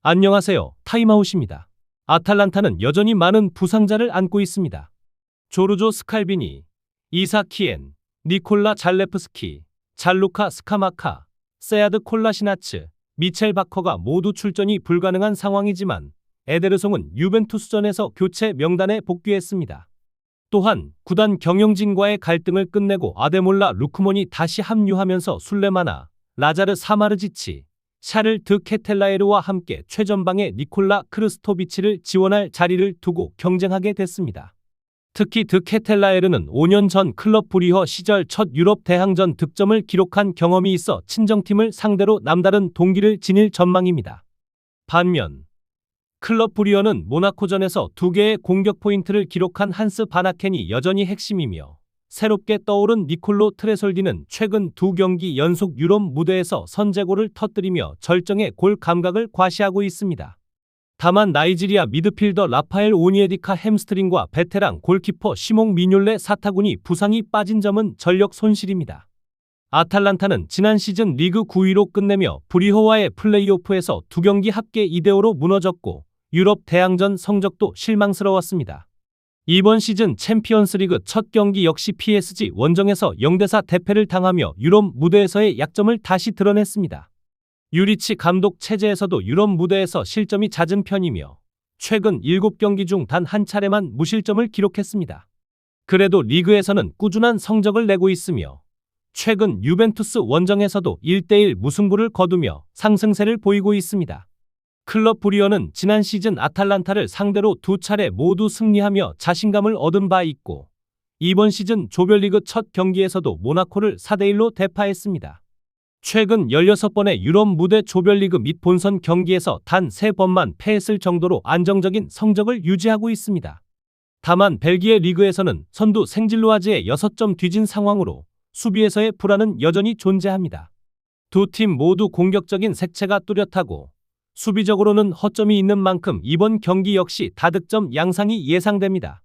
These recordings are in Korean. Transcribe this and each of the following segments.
안녕하세요. 타임아웃입니다. 아탈란타는 여전히 많은 부상자를 안고 있습니다. 조르조 스칼비니, 이삭 키엔, 니콜라 잘레프스키, 잘루카 스카마카, 세아드 콜라시나츠, 미첼 바커가 모두 출전이 불가능한 상황이지만 에데르송은 유벤투스전에서 교체 명단에 복귀했습니다. 또한 구단 경영진과의 갈등을 끝내고 아데몰라 루크몬이 다시 합류하면서 술레마나, 라자르 사마르지치, 샤를 드 케텔라에르와 함께 최전방에 니콜라 크르스토비치를 지원할 자리를 두고 경쟁하게 됐습니다. 특히 드 케텔라에르는 5년 전 클럽 브리허 시절 첫 유럽 대항전 득점을 기록한 경험이 있어 친정팀을 상대로 남다른 동기를 지닐 전망입니다. 반면 클럽 브리허는 모나코전에서 2개의 공격 포인트를 기록한 한스 바나켄이 여전히 핵심이며 새롭게 떠오른 니콜로 트레솔디는 최근 2경기 연속 유럽 무대에서 선제골을 터뜨리며 절정의 골 감각을 과시하고 있습니다. 다만 나이지리아 미드필더 라파엘 오니에디카 햄스트링과 베테랑 골키퍼 시몽 미뇰레 사타군이 부상이 빠진 점은 전력 손실입니다. 아탈란타는 지난 시즌 리그 9위로 끝내며 브리허와의 플레이오프에서 2경기 합계 2대5로 무너졌고 유럽 대항전 성적도 실망스러웠습니다. 이번 시즌 챔피언스리그 첫 경기 역시 PSG 원정에서 0대4 대패를 당하며 유럽 무대에서의 약점을 다시 드러냈습니다. 유리치 감독 체제에서도 유럽 무대에서 실점이 잦은 편이며 최근 7경기 중 단 한 차례만 무실점을 기록했습니다. 그래도 리그에서는 꾸준한 성적을 내고 있으며 최근 유벤투스 원정에서도 1대1 무승부를 거두며 상승세를 보이고 있습니다. 클럽 브리허는 지난 시즌 아탈란타를 상대로 2차례 모두 승리하며 자신감을 얻은 바 있고 이번 시즌 조별리그 첫 경기에서도 모나코를 4대1로 대파했습니다. 최근 16번의 유럽 무대 조별리그 및 본선 경기에서 단 3번만 패했을 정도로 안정적인 성적을 유지하고 있습니다. 다만 벨기에 리그에서는 선두 생질로아즈에 6점 뒤진 상황으로 수비에서의 불안은 여전히 존재합니다. 두 팀 모두 공격적인 색채가 뚜렷하고 수비적으로는 허점이 있는 만큼 이번 경기 역시 다득점 양상이 예상됩니다.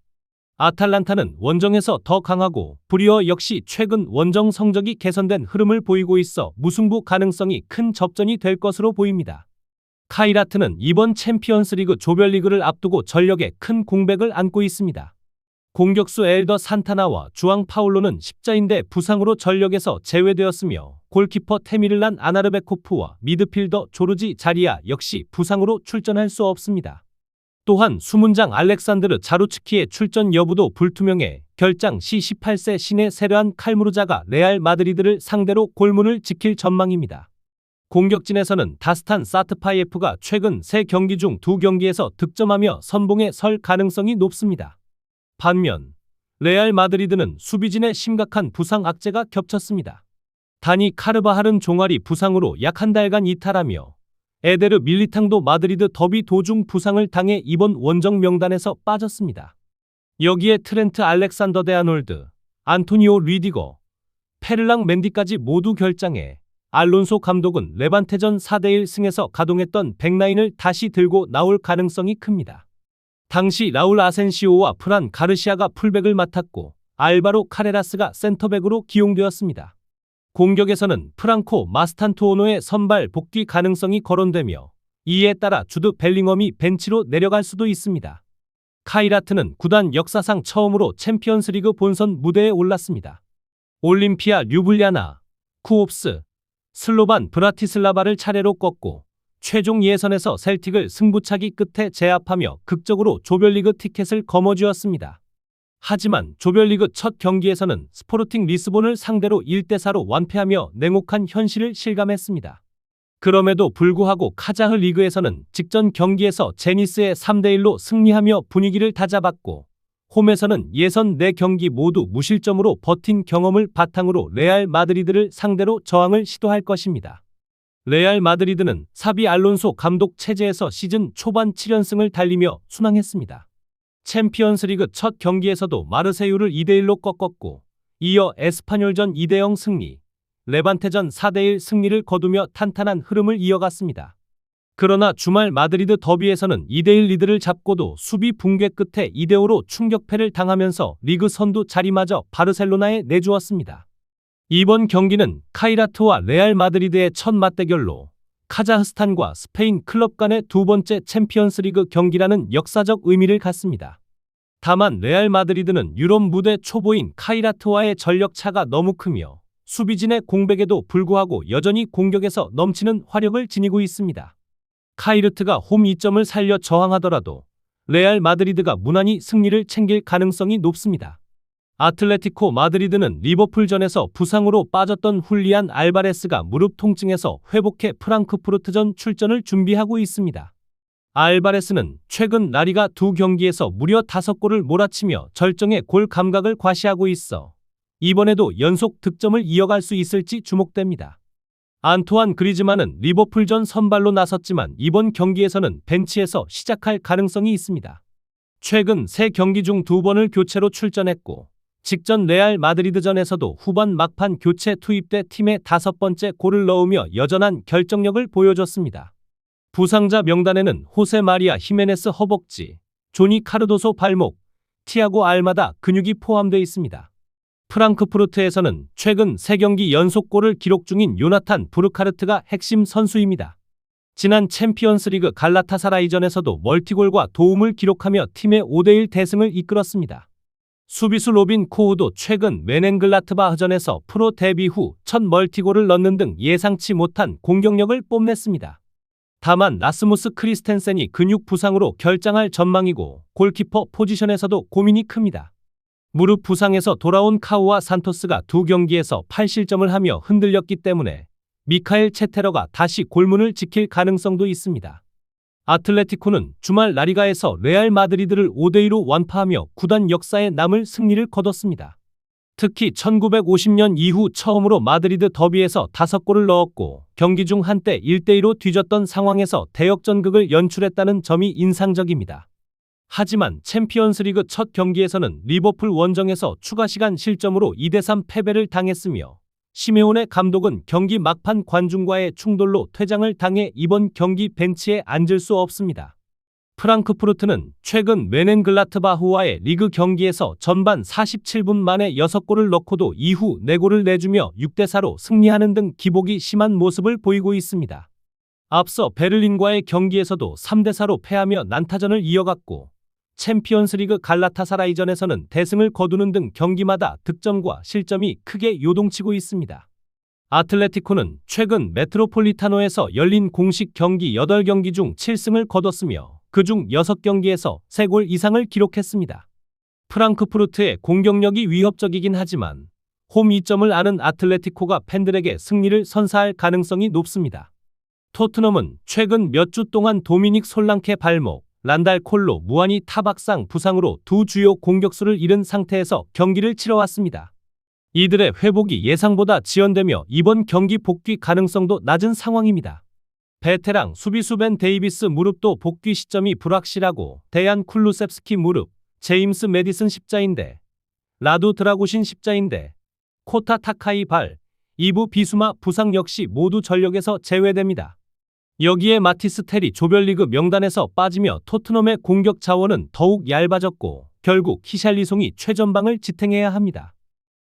아탈란타는 원정에서 더 강하고 브리허 역시 최근 원정 성적이 개선된 흐름을 보이고 있어 무승부 가능성이 큰 접전이 될 것으로 보입니다. 카이라트는 이번 챔피언스리그 조별리그를 앞두고 전력에 큰 공백을 안고 있습니다. 공격수 엘더 산타나와 주앙 파울로는 십자인대 부상으로 전력에서 제외되었으며 골키퍼 테미를란 아나르베코프와 미드필더 조르지 자리아 역시 부상으로 출전할 수 없습니다. 또한 수문장 알렉산드르 자루츠키의 출전 여부도 불투명해 결장 시 18세 신의 세르안 칼무르자가 레알 마드리드를 상대로 골문을 지킬 전망입니다. 공격진에서는 다스탄 사트파이에프가 최근 3경기 중 2경기에서 득점하며 선봉에 설 가능성이 높습니다. 반면 레알 마드리드는 수비진의 심각한 부상 악재가 겹쳤습니다. 다니 카르바할은 종아리 부상으로 약 한 달간 이탈하며 에데르 밀리탕도 마드리드 더비 도중 부상을 당해 이번 원정 명단에서 빠졌습니다. 여기에 트렌트 알렉산더 데아놀드, 안토니오 리디거, 페를랑 맨디까지 모두 결장해 알론소 감독은 레반테전 4대1 승에서 가동했던 백라인을 다시 들고 나올 가능성이 큽니다. 당시 라울 아센시오와 프란 가르시아가 풀백을 맡았고 알바로 카레라스가 센터백으로 기용되었습니다. 공격에서는 프랑코 마스탄투오노의 선발 복귀 가능성이 거론되며 이에 따라 주드 벨링엄이 벤치로 내려갈 수도 있습니다. 카이라트는 구단 역사상 처음으로 챔피언스리그 본선 무대에 올랐습니다. 올림피아 류블리아나, 쿠옵스, 슬로반 브라티슬라바를 차례로 꺾고 최종 예선에서 셀틱을 승부차기 끝에 제압하며 극적으로 조별리그 티켓을 거머쥐었습니다. 하지만 조별리그 첫 경기에서는 스포르팅 리스본을 상대로 1대4로 완패하며 냉혹한 현실을 실감했습니다. 그럼에도 불구하고 카자흐 리그에서는 직전 경기에서 제니스에 3대1로 승리하며 분위기를 다잡았고 홈에서는 예선 4경기 모두 무실점으로 버틴 경험을 바탕으로 레알 마드리드를 상대로 저항을 시도할 것입니다. 레알 마드리드는 사비 알론소 감독 체제에서 시즌 초반 7연승을 달리며 순항했습니다. 챔피언스리그 첫 경기에서도 마르세유를 2대1로 꺾었고 이어 에스파뇰전 2대0 승리, 레반테전 4대1 승리를 거두며 탄탄한 흐름을 이어갔습니다. 그러나 주말 마드리드 더비에서는 2대1 리드를 잡고도 수비 붕괴 끝에 2대5로 충격패를 당하면서 리그 선두 자리마저 바르셀로나에 내주었습니다. 이번 경기는 카이라트와 레알 마드리드의 첫 맞대결로 카자흐스탄과 스페인 클럽 간의 두 번째 챔피언스리그 경기라는 역사적 의미를 갖습니다. 다만 레알 마드리드는 유럽 무대 초보인 카이라트와의 전력 차가 너무 크며 수비진의 공백에도 불구하고 여전히 공격에서 넘치는 화력을 지니고 있습니다. 카이르트가 홈 이점을 살려 저항하더라도 레알 마드리드가 무난히 승리를 챙길 가능성이 높습니다. 아틀레티코 마드리드는 리버풀전에서 부상으로 빠졌던 훌리안 알바레스가 무릎 통증에서 회복해 프랑크푸르트전 출전을 준비하고 있습니다. 알바레스는 최근 라리가 두 경기에서 무려 5골을 몰아치며 절정의 골 감각을 과시하고 있어 이번에도 연속 득점을 이어갈 수 있을지 주목됩니다. 안토안 그리즈만은 리버풀전 선발로 나섰지만 이번 경기에서는 벤치에서 시작할 가능성이 있습니다. 최근 3경기 중 2번을 교체로 출전했고 직전 레알 마드리드전에서도 후반 막판 교체 투입돼 팀의 5번째 골을 넣으며 여전한 결정력을 보여줬습니다. 부상자 명단에는 호세 마리아 히메네스 허벅지, 조니 카르도소 발목, 티아고 알마다 근육이 포함되어 있습니다. 프랑크푸르트에서는 최근 3경기 연속골을 기록 중인 요나탄 부르카르트가 핵심 선수입니다. 지난 챔피언스리그 갈라타사라이전에서도 멀티골과 도움을 기록하며 팀의 5대1 대승을 이끌었습니다. 수비수 로빈 코우도 최근 멘헨글라트바흐전에서 프로 데뷔 후 첫 멀티골을 넣는 등 예상치 못한 공격력을 뽐냈습니다. 다만 라스무스 크리스텐센이 근육 부상으로 결장할 전망이고 골키퍼 포지션에서도 고민이 큽니다. 무릎 부상에서 돌아온 카우와 산토스가 두 경기에서 8실점을 하며 흔들렸기 때문에 미카엘 체테러가 다시 골문을 지킬 가능성도 있습니다. 아틀레티코는 주말 라리가에서 레알 마드리드를 5대2로 완파하며 구단 역사에 남을 승리를 거뒀습니다. 특히 1950년 이후 처음으로 마드리드 더비에서 5골을 넣었고 경기 중 한때 1대2로 뒤졌던 상황에서 대역전극을 연출했다는 점이 인상적입니다. 하지만 챔피언스리그 첫 경기에서는 리버풀 원정에서 추가시간 실점으로 2대3 패배를 당했으며 시메오네 감독은 경기 막판 관중과의 충돌로 퇴장을 당해 이번 경기 벤치에 앉을 수 없습니다. 프랑크푸르트는 최근 멘헨글라트바흐와의 리그 경기에서 전반 47분 만에 6골을 넣고도 이후 4골을 내주며 6대4로 승리하는 등 기복이 심한 모습을 보이고 있습니다. 앞서 베를린과의 경기에서도 3대4로 패하며 난타전을 이어갔고 챔피언스리그 갈라타사라이전에서는 대승을 거두는 등 경기마다 득점과 실점이 크게 요동치고 있습니다. 아틀레티코는 최근 메트로폴리타노에서 열린 공식 경기 8경기 중 7승을 거뒀으며 그중 6경기에서 3골 이상을 기록했습니다. 프랑크푸르트의 공격력이 위협적이긴 하지만 홈 이점을 아는 아틀레티코가 팬들에게 승리를 선사할 가능성이 높습니다. 토트넘은 최근 몇 주 동안 도미닉 솔랑케 발목, 란달 콜로 무한히 타박상 부상으로 두 주요 공격수를 잃은 상태에서 경기를 치러왔습니다. 이들의 회복이 예상보다 지연되며 이번 경기 복귀 가능성도 낮은 상황입니다. 베테랑 수비수 벤 데이비스 무릎도 복귀 시점이 불확실하고 데얀 쿨루셉스키 무릎, 제임스 메디슨 십자인대, 라두 드라구신 십자인대, 코타 타카이 발, 이부 비수마 부상 역시 모두 전력에서 제외됩니다. 여기에 마티스 테리 조별리그 명단에서 빠지며 토트넘의 공격 자원은 더욱 얇아졌고 결국 히샬리송이 최전방을 지탱해야 합니다.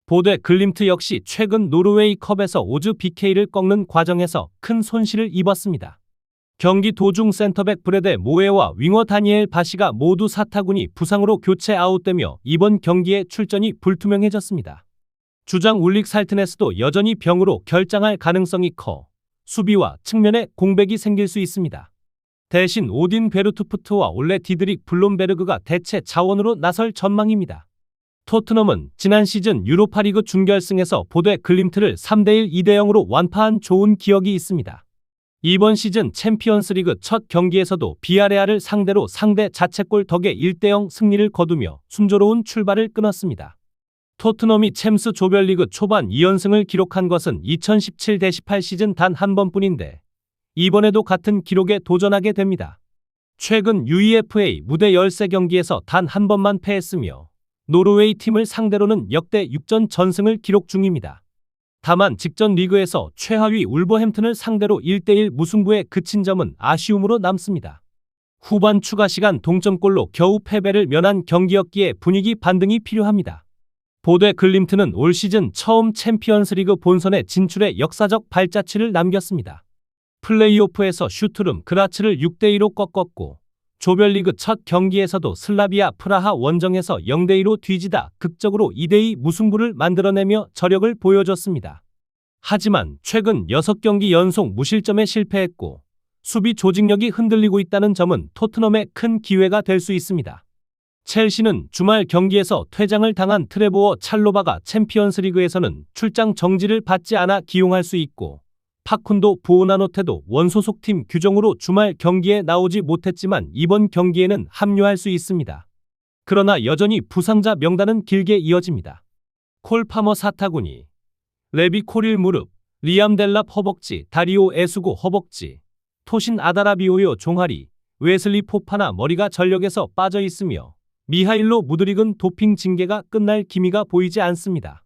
보데 글림트 역시 최근 노르웨이 컵에서 오즈 BK를 꺾는 과정에서 큰 손실을 입었습니다. 경기 도중 센터백 브레데 모에와 윙어 다니엘 바시가 모두 사타구니 부상으로 교체 아웃되며 이번 경기에 출전이 불투명해졌습니다. 주장 울릭 살트네스도 여전히 병으로 결장할 가능성이 커 수비와 측면에 공백이 생길 수 있습니다. 대신 오딘 베르투프트와 올레 디드릭 블롬베르그가 대체 자원으로 나설 전망입니다. 토트넘은 지난 시즌 유로파리그 준결승에서 보데 글림트를 3대1 2대0으로 완파한 좋은 기억이 있습니다. 이번 시즌 챔피언스리그 첫 경기에서도 비아레알을 상대로 상대 자책골 덕에 1대0 승리를 거두며 순조로운 출발을 끊었습니다. 토트넘이 챔스 조별리그 초반 2연승을 기록한 것은 2017-18 시즌 단 한 번뿐인데 이번에도 같은 기록에 도전하게 됩니다. 최근 UEFA 무대 13경기에서 단 한 번만 패했으며 노르웨이 팀을 상대로는 역대 6전 전승을 기록 중입니다. 다만 직전 리그에서 최하위 울버햄튼을 상대로 1대1 무승부에 그친 점은 아쉬움으로 남습니다. 후반 추가 시간 동점골로 겨우 패배를 면한 경기였기에 분위기 반등이 필요합니다. 보데 글림트는 올 시즌 처음 챔피언스리그 본선에 진출해 역사적 발자취를 남겼습니다. 플레이오프에서 슈투름 그라츠를 6대2로 꺾었고 조별리그 첫 경기에서도 슬라비아 프라하 원정에서 0대2로 뒤지다 극적으로 2대2 무승부를 만들어내며 저력을 보여줬습니다. 하지만 최근 6경기 연속 무실점에 실패했고 수비 조직력이 흔들리고 있다는 점은 토트넘의 큰 기회가 될 수 있습니다. 첼시는 주말 경기에서 퇴장을 당한 트레보어 찰로바가 챔피언스리그에서는 출장 정지를 받지 않아 기용할 수 있고 파쿤도 부오나노테도 원소속팀 규정으로 주말 경기에 나오지 못했지만 이번 경기에는 합류할 수 있습니다. 그러나 여전히 부상자 명단은 길게 이어집니다. 콜 파머 사타구니, 레비 코릴 무릎, 리암 델랍 허벅지, 다리오 에수고 허벅지, 토신 아다라비오요 종아리, 웨슬리 포파나 머리가 전력에서 빠져 있으며 미하일로 무드릭은 도핑 징계가 끝날 기미가 보이지 않습니다.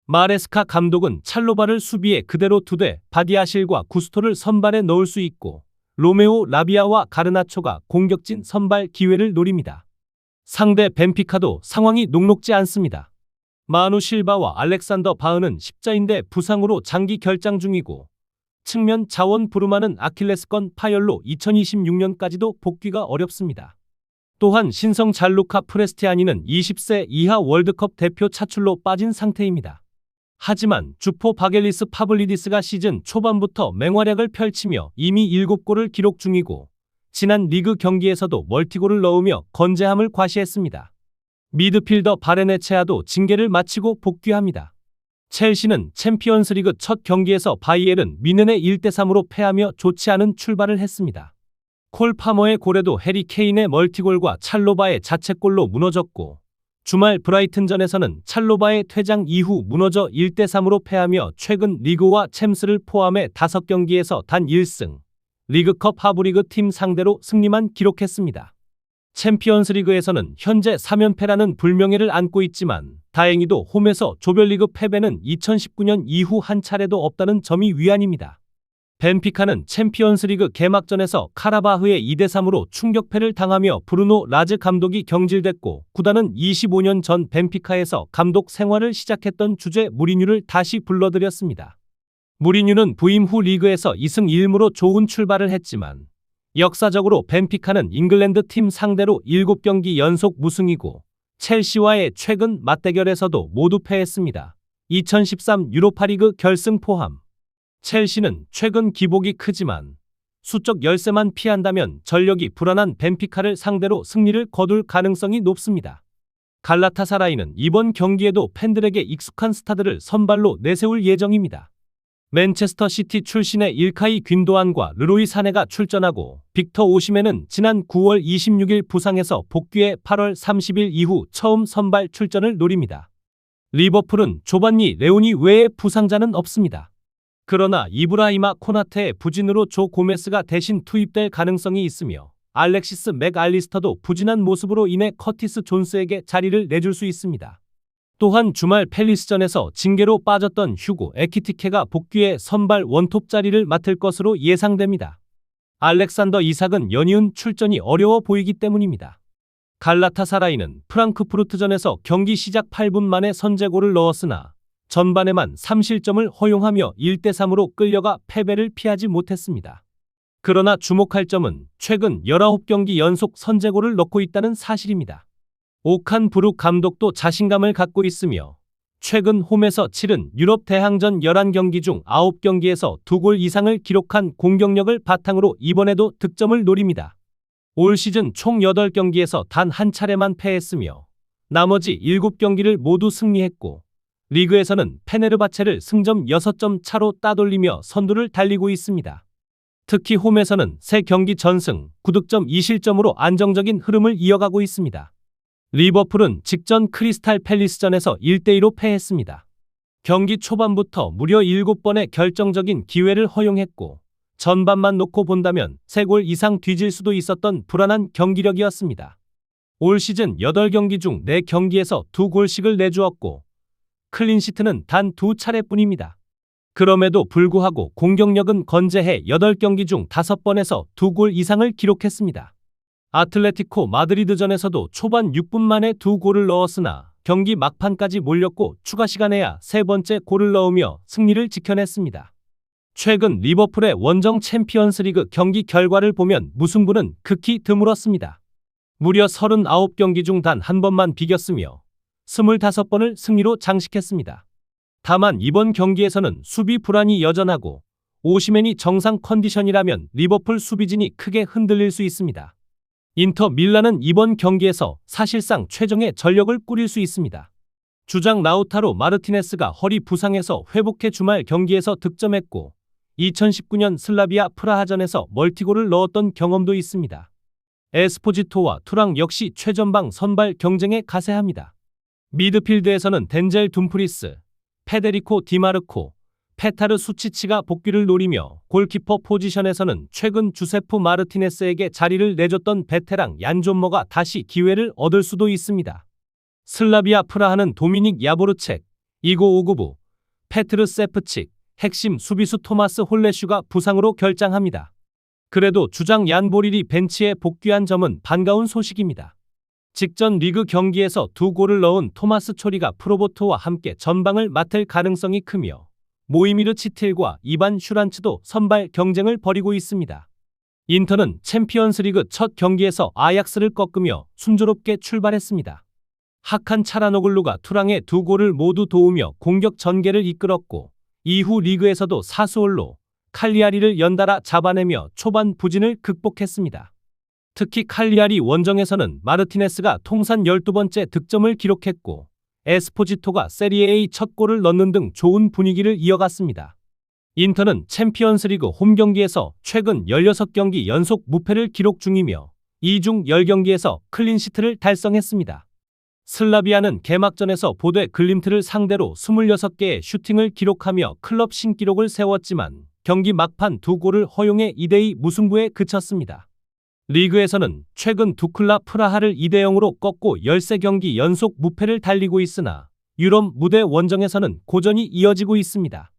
마레스카 감독은 찰로바를 수비에 그대로 두되 바디아실과 구스토를 선발에 넣을 수 있고 로메오 라비아와 가르나초가 공격진 선발 기회를 노립니다. 상대 벤피카도 상황이 녹록지 않습니다. 마누 실바와 알렉산더 바흐는 십자인대 부상으로 장기 결장 중이고 측면 자원 부르마는 아킬레스건 파열로 2026년까지도 복귀가 어렵습니다. 또한 신성 잘루카 프레스티아니는 20세 이하 월드컵 대표 차출로 빠진 상태입니다. 하지만 주포 바겔리스 파블리디스가 시즌 초반부터 맹활약을 펼치며 이미 7골을 기록 중이고 지난 리그 경기에서도 멀티골을 넣으며 건재함을 과시했습니다. 미드필더 바레네체아도 징계를 마치고 복귀합니다. 첼시는 챔피언스리그 첫 경기에서 바이에른 뮌헨에 1대3으로 패하며 좋지 않은 출발을 했습니다. 콜 파머의 골에도 해리 케인의 멀티골과 찰로바의 자책골로 무너졌고 주말 브라이튼전에서는 찰로바의 퇴장 이후 무너져 1대3으로 패하며 최근 리그와 챔스를 포함해 5경기에서 단 1승, 리그컵 하부리그 팀 상대로 승리만 기록했습니다. 챔피언스리그에서는 현재 3연패라는 불명예를 안고 있지만 다행히도 홈에서 조별리그 패배는 2019년 이후 한 차례도 없다는 점이 위안입니다. 벤피카는 챔피언스리그 개막전에서 카라바흐의 2대3으로 충격패를 당하며 브루노 라즈 감독이 경질됐고 구단은 25년 전 벤피카에서 감독 생활을 시작했던 주제 무리뉴를 다시 불러들였습니다. 무리뉴는 부임 후 리그에서 2승 1무로 좋은 출발을 했지만 역사적으로 벤피카는 잉글랜드 팀 상대로 7경기 연속 무승이고 첼시와의 최근 맞대결에서도 모두 패했습니다. 2013 유로파리그 결승 포함. 첼시는 최근 기복이 크지만 수적 열세만 피한다면 전력이 불안한 벤피카를 상대로 승리를 거둘 가능성이 높습니다. 갈라타사라이는 이번 경기에도 팬들에게 익숙한 스타들을 선발로 내세울 예정입니다. 맨체스터 시티 출신의 일카이 균도안과 르로이 사네가 출전하고 빅터 오시멘은 지난 9월 26일 부상에서 복귀해 8월 30일 이후 처음 선발 출전을 노립니다. 리버풀은 조반니 레오니 외에 부상자는 없습니다. 그러나 이브라히마 코나테의 부진으로 조 고메스가 대신 투입될 가능성이 있으며 알렉시스 맥알리스터도 부진한 모습으로 인해 커티스 존스에게 자리를 내줄 수 있습니다. 또한 주말 팰리스전에서 징계로 빠졌던 휴고 에키티케가 복귀해 선발 원톱 자리를 맡을 것으로 예상됩니다. 알렉산더 이삭은 연이은 출전이 어려워 보이기 때문입니다. 갈라타사라이는 프랑크푸르트전에서 경기 시작 8분 만에 선제골을 넣었으나 전반에만 3실점을 허용하며 1대3으로 끌려가 패배를 피하지 못했습니다. 그러나 주목할 점은 최근 19경기 연속 선제골을 넣고 있다는 사실입니다. 오칸 부룩 감독도 자신감을 갖고 있으며 최근 홈에서 치른 유럽 대항전 11경기 중 9경기에서 2골 이상을 기록한 공격력을 바탕으로 이번에도 득점을 노립니다. 올 시즌 총 8경기에서 단 한 차례만 패했으며 나머지 7경기를 모두 승리했고 리그에서는 페네르바체를 승점 6점 차로 따돌리며 선두를 달리고 있습니다. 특히 홈에서는 3경기 전승, 9득점 2실점으로 안정적인 흐름을 이어가고 있습니다. 리버풀은 직전 크리스탈 팰리스전에서 1대2로 패했습니다. 경기 초반부터 무려 7번의 결정적인 기회를 허용했고 전반만 놓고 본다면 3골 이상 뒤질 수도 있었던 불안한 경기력이었습니다. 올 시즌 8경기 중 4경기에서 2골씩을 내주었고 클린시트는 단 2차례뿐입니다. 그럼에도 불구하고 공격력은 건재해 8경기 중 5번에서 2골 이상을 기록했습니다. 아틀레티코 마드리드전에서도 초반 6분 만에 2골을 넣었으나 경기 막판까지 몰렸고 추가 시간에야 3번째 골을 넣으며 승리를 지켜냈습니다. 최근 리버풀의 원정 챔피언스리그 경기 결과를 보면 무승부는 극히 드물었습니다. 무려 39경기 중 단 한 번만 비겼으며 25번을 승리로 장식했습니다. 다만 이번 경기에서는 수비 불안이 여전하고 오시멘이 정상 컨디션이라면 리버풀 수비진이 크게 흔들릴 수 있습니다. 인터 밀란은 이번 경기에서 사실상 최정의 전력을 꾸릴 수 있습니다. 주장 라우타로 마르티네스가 허리 부상에서 회복해 주말 경기에서 득점했고 2019년 슬라비아 프라하전에서 멀티골을 넣었던 경험도 있습니다. 에스포지토와 투랑 역시 최전방 선발 경쟁에 가세합니다. 미드필드에서는 덴젤 둠프리스, 페데리코 디마르코, 페타르 수치치가 복귀를 노리며 골키퍼 포지션에서는 최근 주세프 마르티네스에게 자리를 내줬던 베테랑 얀 존머가 다시 기회를 얻을 수도 있습니다. 슬라비아 프라하는 도미닉 야보르책, 이고 오구부, 페트르 세프칙, 핵심 수비수 토마스 홀레슈가 부상으로 결장합니다. 그래도 주장 얀 보릴이 벤치에 복귀한 점은 반가운 소식입니다. 직전 리그 경기에서 2골을 넣은 토마스 초리가 프로보토와 함께 전방을 맡을 가능성이 크며 모이미르 치틸과 이반 슈란츠도 선발 경쟁을 벌이고 있습니다. 인터는 챔피언스리그 첫 경기에서 아약스를 꺾으며 순조롭게 출발했습니다. 하칸 차라노글루가 투랑의 2골을 모두 도우며 공격 전개를 이끌었고 이후 리그에서도 사스올로, 칼리아리를 연달아 잡아내며 초반 부진을 극복했습니다. 특히 칼리아리 원정에서는 마르티네스가 통산 12번째 득점을 기록했고 에스포지토가 세리에 A 첫 골을 넣는 등 좋은 분위기를 이어갔습니다. 인터는 챔피언스리그 홈경기에서 최근 16경기 연속 무패를 기록 중이며 이 중 10경기에서 클린시트를 달성했습니다. 슬라비아는 개막전에서 보데 글림트를 상대로 26개의 슈팅을 기록하며 클럽 신기록을 세웠지만 경기 막판 2골을 허용해 2대2 무승부에 그쳤습니다. 리그에서는 최근 두클라 프라하를 2대0으로 꺾고 13경기 연속 무패를 달리고 있으나 유럽 무대 원정에서는 고전이 이어지고 있습니다.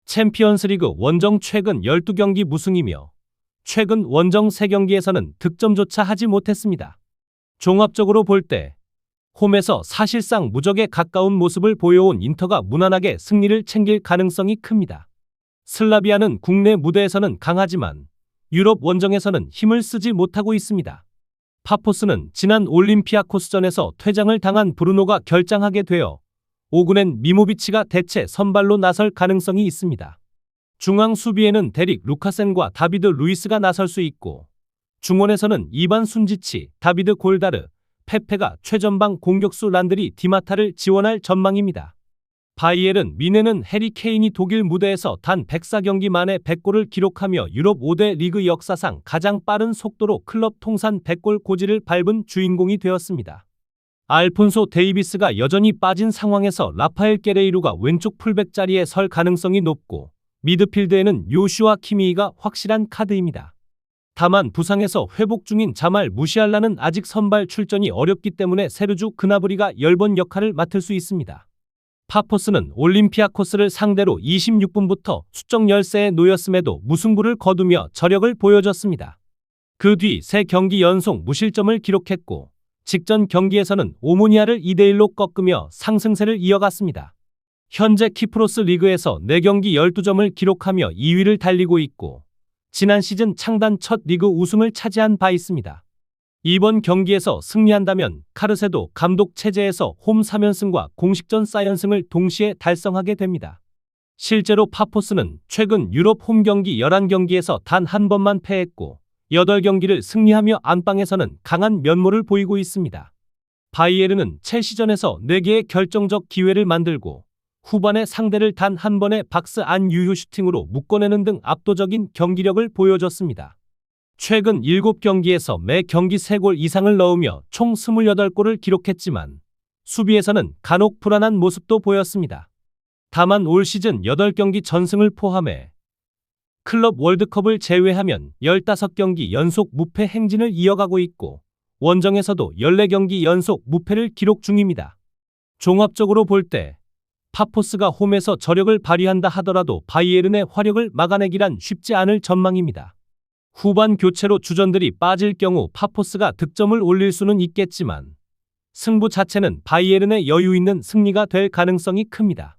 챔피언스리그 원정 최근 12경기 무승이며 최근 원정 3경기에서는 득점조차 하지 못했습니다. 종합적으로 볼 때 홈에서 사실상 무적에 가까운 모습을 보여온 인터가 무난하게 승리를 챙길 가능성이 큽니다. 슬라비아는 국내 무대에서는 강하지만 유럽 원정에서는 힘을 쓰지 못하고 있습니다. 파포스는 지난 올림피아코스전에서 퇴장을 당한 브루노가 결장하게 되어 오그넨 미모비치가 대체 선발로 나설 가능성이 있습니다. 중앙 수비에는 데릭 루카센과 다비드 루이스가 나설 수 있고 중원에서는 이반 순지치, 다비드 골다르, 페페가 최전방 공격수 란드리 디마타를 지원할 전망입니다. 바이에른 미네는 해리 케인이 독일 무대에서 단 104경기 만에 100골을 기록하며 유럽 5대 리그 역사상 가장 빠른 속도로 클럽 통산 100골 고지를 밟은 주인공이 되었습니다. 알폰소 데이비스가 여전히 빠진 상황에서 라파엘 게레이루가 왼쪽 풀백 자리에 설 가능성이 높고 미드필드에는 요슈아 키미히가 확실한 카드입니다. 다만 부상에서 회복 중인 자말 무시알라는 아직 선발 출전이 어렵기 때문에 세르주 그나브리가 열번 역할을 맡을 수 있습니다. 파포스는 올림피아코스를 상대로 26분부터 수적 열세에 놓였음에도 무승부를 거두며 저력을 보여줬습니다. 그 뒤 3경기 연속 무실점을 기록했고 직전 경기에서는 오모니아를 2대1로 꺾으며 상승세를 이어갔습니다. 현재 키프로스 리그에서 4경기 12점을 기록하며 2위를 달리고 있고 지난 시즌 창단 첫 리그 우승을 차지한 바 있습니다. 이번 경기에서 승리한다면 카르세도 감독 체제에서 홈 3연승과 공식전 4연승을 동시에 달성하게 됩니다. 실제로 파포스는 최근 유럽 홈 경기 11경기에서 단 한 번만 패했고 8경기를 승리하며 안방에서는 강한 면모를 보이고 있습니다. 바이에른은 첼시전에서 4개의 결정적 기회를 만들고 후반에 상대를 단 한 번의 박스 안 유효 슈팅으로 묶어내는 등 압도적인 경기력을 보여줬습니다. 최근 7경기에서 매 경기 3골 이상을 넣으며 총 28골을 기록했지만 수비에서는 간혹 불안한 모습도 보였습니다. 다만 올 시즌 8경기 전승을 포함해 클럽 월드컵을 제외하면 15경기 연속 무패 행진을 이어가고 있고 원정에서도 14경기 연속 무패를 기록 중입니다. 종합적으로 볼 때 파포스가 홈에서 저력을 발휘한다 하더라도 바이에른의 화력을 막아내기란 쉽지 않을 전망입니다. 후반 교체로 주전들이 빠질 경우 파포스가 득점을 올릴 수는 있겠지만 승부 자체는 바이에른의 여유 있는 승리가 될 가능성이 큽니다.